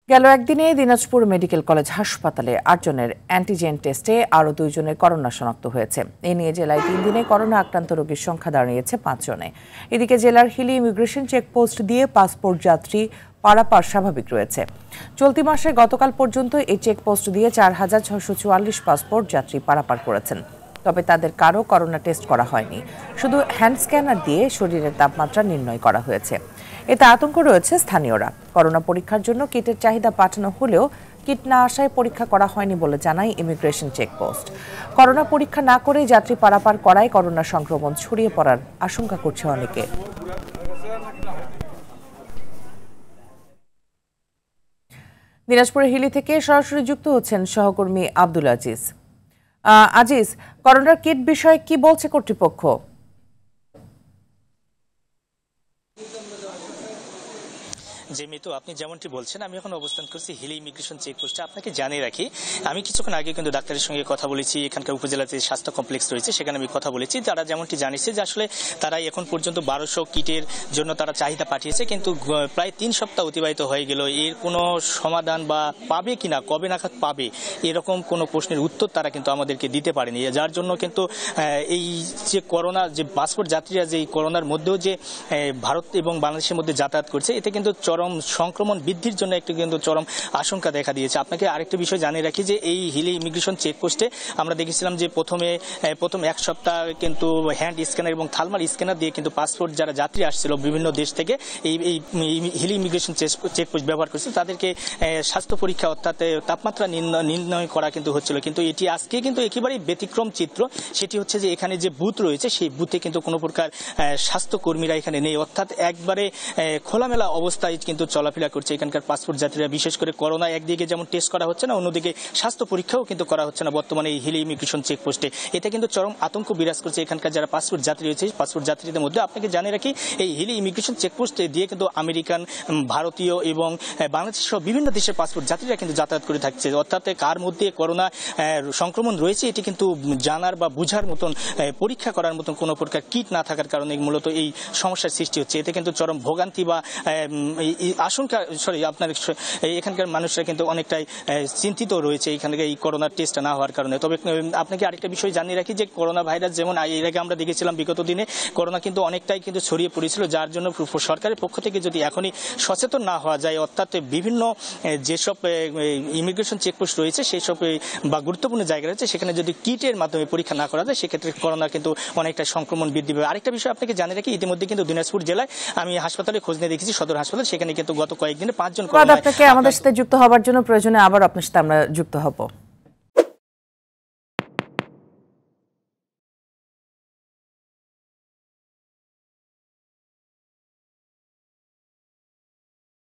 গেল একদিনে Dinajpur medical college হাসপাতালে ৮ জনের অ্যান্টিজেন টেস্টে আরও ২ জনের করোনা শনাক্ত হয়েছে। এ নিয়ে জেলায় ৩ দিনে করোনা আক্রান্ত রোগীর সংখ্যা দাঁড়িয়েছে ৫ জনে। এদিকে জেলার হিলি ইমিগ্রেশন চেকপোস্ট দিয়ে পাসপোর্ট যাত্রী পারাপার স্বাভাবিক রয়েছে। চলতি মাসে গতকাল পর্যন্ত এই চেকপোস্ট দিয়ে ৪,৬৪৪ পাসপোর্ট যাত্রী পারাপার করেছেন। তবে তাদের কারো করোনা টেস্ট করা হয়নি, শুধু হ্যান্ড স্ক্যানার দিয়ে শরীরের তাপমাত্রা নির্ণয় করা হয়েছে। এতে আতঙ্ক রয়েছে স্থানীয়রা। করোনা পরীক্ষার জন্য কিটের চাহিদা পাঠানো হলেও কিট না আসায় পরীক্ষা করা হয়নি বলে জানায় ইমিগ্রেশন চেকপোস্ট। করোনা পরীক্ষা না করে যাত্রী পারাপার করায় করোনা সংক্রমণ ছড়িয়ে পড়ার আশঙ্কা করছে অনেকে। দিনাজপুরের হিলি থেকে সরাসরি যুক্ত হচ্ছেন সহকর্মী আব্দুল আজিজ। আজিজ, করোনার কিট বিষয়ে কি বলছে কর্তৃপক্ষ? যে মিতু, আপনি যেমনটি বলছেন, আমি এখন অবস্থান করছি হিলি ইমিগ্রেশন চেকপোস্টে। আপনাকে জানিয়ে রাখি, আমি কিছুক্ষণ আগে কিন্তু ডাক্তারের সঙ্গে কথা বলেছি। এখানকার উপজেলাতে স্বাস্থ্য কমপ্লেক্স রয়েছে, সেখানে আমি কথা বলেছি। তারা যেমনটি জানিয়েছে যে আসলে তারা এখন পর্যন্ত ১২০০ কিটের জন্য তারা চাহিদা পাঠিয়েছে, কিন্তু প্রায় ৩ সপ্তাহ অতিবাহিত হয়ে গেল। এর কোনো সমাধান বা পাবে কিনা, কবে নাগাদ পাবে, এরকম কোনো প্রশ্নের উত্তর তারা কিন্তু আমাদেরকে দিতে পারেনি। যার জন্য কিন্তু এই যে করোনা, যে পাসপোর্ট যাত্রীরা যে করোনার মধ্যেও যে ভারত এবং বাংলাদেশের মধ্যে যাতায়াত করছে, এতে কিন্তু চরম সংক্রমণ বৃদ্ধির জন্য একটু কিন্তু চরম আশঙ্কা দেখা দিয়েছে। আপনাকে আরেকটা বিষয় জানিয়ে রাখি যে এই হিলি ইমিগ্রেশন চেকপোস্টে আমরা দেখেছিলাম যে প্রথম ১ সপ্তাহ কিন্তু হ্যান্ড স্ক্যানার এবং থার্মাল স্ক্যানার দিয়ে কিন্তু পাসপোর্ট যারা যাত্রী আসছিল বিভিন্ন দেশ থেকে এই হিলি ইমিগ্রেশন চেকপোস্ট ব্যবহার করছে, তাদেরকে স্বাস্থ্য পরীক্ষা অর্থাৎ তাপমাত্রা নির্ণয় করা কিন্তু হচ্ছিল। কিন্তু এটি আজকে কিন্তু একেবারেই ব্যতিক্রম চিত্র। সেটি হচ্ছে যে এখানে যে বুথ রয়েছে, সেই বুথে কিন্তু কোনো প্রকার স্বাস্থ্যকর্মীরা এখানে নেই, অর্থাৎ একবারে খোলামেলা অবস্থায় কিন্তু চলাফেরা করছে এখানকার পাসপোর্ট যাত্রীরা। বিশেষ করে করোনা একদিকে যেমন টেস্ট করা হচ্ছে না, অন্যদিকে স্বাস্থ্য পরীক্ষাও কিন্তু করা হচ্ছে না বর্তমানে এই হিলি ইমিগ্রেশন চেকপোস্টে। এতে কিন্তু চরম আতঙ্ক বিরাজ করছে এখানকার যারা পাসপোর্ট যাত্রী রয়েছে। পাসপোর্ট যাত্রীদের মধ্যে আপনাকে জানিয়ে রাখি, এই হিলি ইমিগ্রেশন চেকপোস্ট দিয়ে কিন্তু আমেরিকান, ভারতীয় এবং বাংলাদেশ সহ বিভিন্ন দেশের পাসপোর্ট যাত্রীরা কিন্তু যাতায়াত করে থাকছে। অর্থাৎ কার মধ্যে করোনা সংক্রমণ রয়েছে এটি কিন্তু জানার বা বুঝার মতন, পরীক্ষা করার মতন কোনো প্রকার কিট না থাকার কারণে মূলত এই সমস্যার সৃষ্টি হচ্ছে। এতে কিন্তু চরম ভোগান্তি বা আশঙ্কা আপনার এখানকার মানুষরা কিন্তু অনেকটাই চিন্তিত রয়েছে এখানে এই করোনার টেস্ট না হওয়ার কারণে। তবে আপনাকে আরেকটা বিষয় জানিয়ে রাখি যে করোনা ভাইরাস যেমন এর আগে আমরা দেখেছিলাম বিগত দিনে করোনা কিন্তু অনেকটাই কিন্তু ছড়িয়ে পড়েছিল, যার জন্য সরকারের পক্ষ থেকে যদি এখনই সচেতন না হওয়া যায়, অর্থাৎ বিভিন্ন যেসব ইমিগ্রেশন চেকপোস্ট রয়েছে সেই সব বা গুরুত্বপূর্ণ জায়গা রয়েছে সেখানে যদি কিটের মাধ্যমে পরীক্ষা না করা যায়, সেক্ষেত্রে করোনা কিন্তু অনেকটা সংক্রমণ বৃদ্ধি পাবে। আরেকটা বিষয় আপনাকে জানিয়ে রাখি, ইতিমধ্যে কিন্তু দিনাজপুর জেলায় আমি হাসপাতালে খোঁজ নিয়ে দেখেছি, সদর হাসপাতাল, সেখানে কিন্তু গত কয়েকদিনে ৫ জন। আপনাকে আমাদের সাথে যুক্ত হওয়ার জন্য প্রয়োজনে আবার আপনার সাথে আমরা যুক্ত হব।